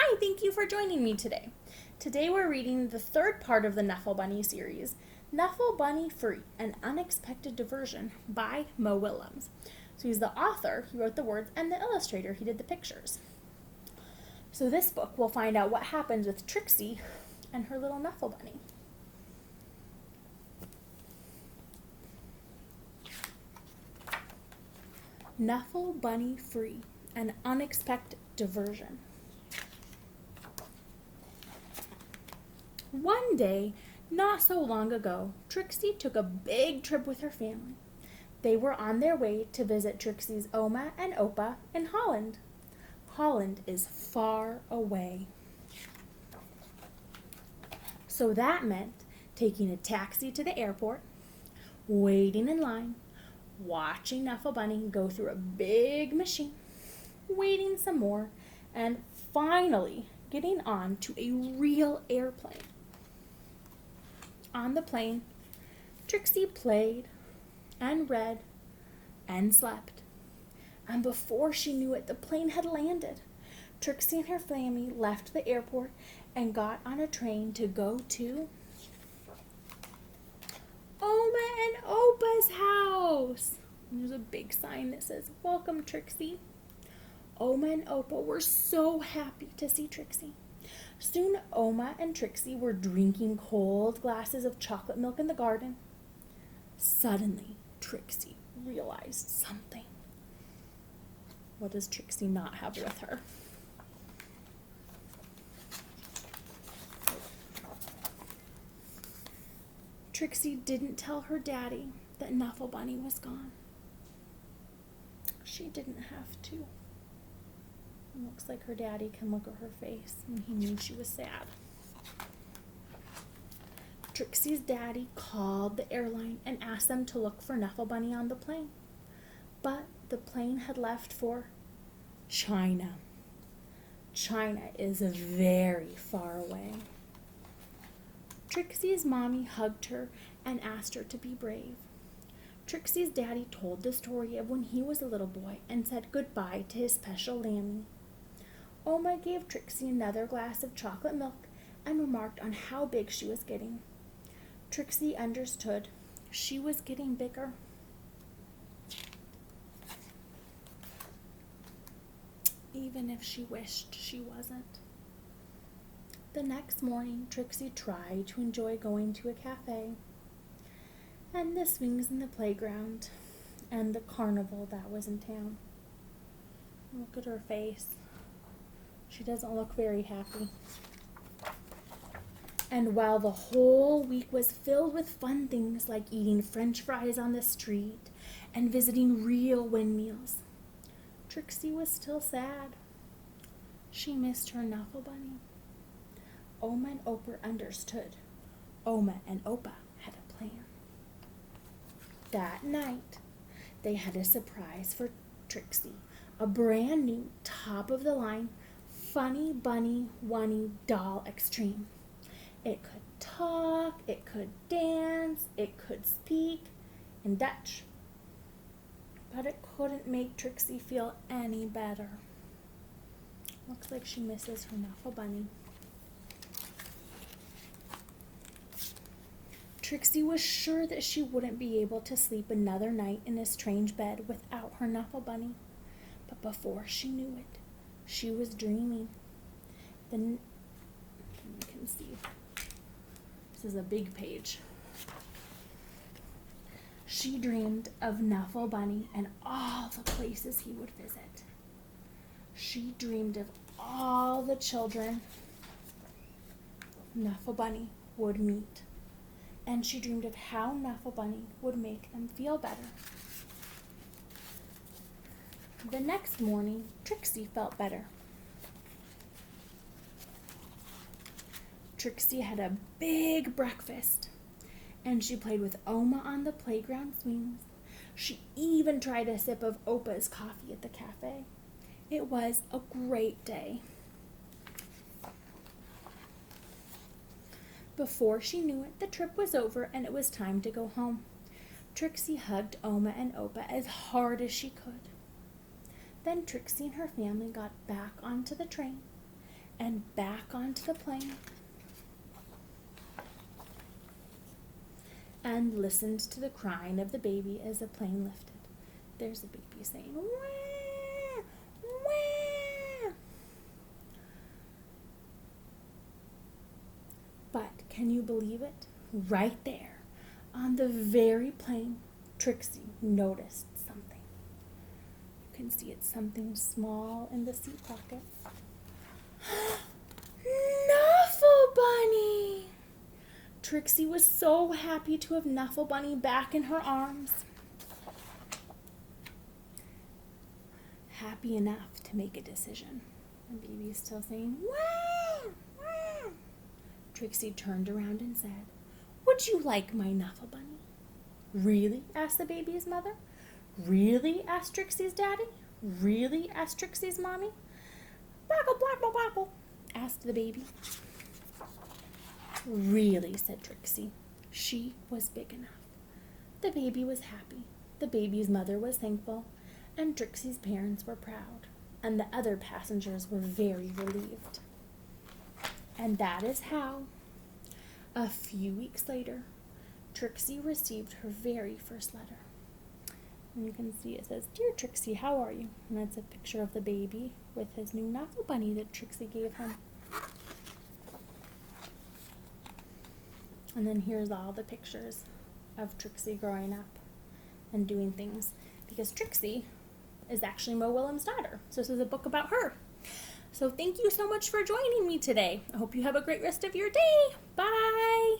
Hi, thank you for joining me today. Today we're reading the third part of the Knuffle Bunny series, Knuffle Bunny Free, An Unexpected Diversion by Mo Willems. So he's the author, he wrote the words, and the illustrator, he did the pictures. So this book, we'll find out what happens with Trixie and her little Knuffle Bunny. Knuffle Bunny Free, An Unexpected Diversion. One day, not so long ago, Trixie took a big trip with her family. They were on their way to visit Trixie's Oma and Opa in Holland. Holland is far away. So that meant taking a taxi to the airport, waiting in line, watching Knuffle Bunny go through a big machine, waiting some more, and finally getting on to a real airplane. On the plane, Trixie played and read and slept. And before she knew it, the plane had landed. Trixie and her family left the airport and got on a train to go to Oma and Opa's house. And there's a big sign that says, "Welcome, Trixie." Oma and Opa were so happy to see Trixie. Soon Oma and Trixie were drinking cold glasses of chocolate milk in the garden. Suddenly, Trixie realized something. What does Trixie not have with her? Trixie didn't tell her daddy that Knuffle Bunny was gone. She didn't have to. It looks like her daddy can look at her face, and he knew she was sad. Trixie's daddy called the airline and asked them to look for Knuffle Bunny on the plane. But the plane had left for China. China is very far away. Trixie's mommy hugged her and asked her to be brave. Trixie's daddy told the story of when he was a little boy and said goodbye to his special Lammy. Oma gave Trixie another glass of chocolate milk and remarked on how big she was getting. Trixie understood. She was getting bigger. Even if she wished she wasn't. The next morning, Trixie tried to enjoy going to a cafe, and the swings in the playground, and the carnival that was in town. Look at her face. She doesn't look very happy. And while the whole week was filled with fun things like eating French fries on the street and visiting real windmills, Trixie was still sad. She missed her Knuffle Bunny. Oma and Opa understood. Oma and Opa had a plan. That night, they had a surprise for Trixie, a brand new top-of-the-line Funny Bunny Wunny Doll Extreme. It could talk, it could dance, it could speak in Dutch. But it couldn't make Trixie feel any better. Looks like she misses her Knuffle Bunny. Trixie was sure that she wouldn't be able to sleep another night in a strange bed without her Knuffle Bunny. But before she knew it, she was dreaming. Then you can see. This is a big page. She dreamed of Knuffle Bunny and all the places he would visit. She dreamed of all the children Knuffle Bunny would meet. And she dreamed of how Knuffle Bunny would make them feel better. The next morning, Trixie felt better. Trixie had a big breakfast, and she played with Oma on the playground swings. She even tried a sip of Opa's coffee at the cafe. It was a great day. Before she knew it, the trip was over and it was time to go home. Trixie hugged Oma and Opa as hard as she could. Then Trixie and her family got back onto the train and back onto the plane and listened to the crying of the baby as the plane lifted. There's a baby saying, "Wah, wah." But can you believe it? Right there, on the very plane, Trixie noticed something. You can see it's something small in the seat pocket. Knuffle Bunny! Trixie was so happy to have Knuffle Bunny back in her arms. Happy enough to make a decision. The baby's still saying, "Wah, wah." Trixie turned around and said, "Would you like my Knuffle Bunny?" "Really?" asked the baby's mother. "Really?" asked Trixie's daddy. "Really?" asked Trixie's mommy. "Waggle, waggle, waggle," asked the baby. "Really," said Trixie. She was big enough. The baby was happy. The baby's mother was thankful. And Trixie's parents were proud. And the other passengers were very relieved. And that is how, a few weeks later, Trixie received her very first letter. And you can see it says, "Dear Trixie, how are you?" And that's a picture of the baby with his new Knuffle Bunny that Trixie gave him. And then here's all the pictures of Trixie growing up and doing things. Because Trixie is actually Mo Willems' daughter. So this is a book about her. So thank you so much for joining me today. I hope you have a great rest of your day. Bye!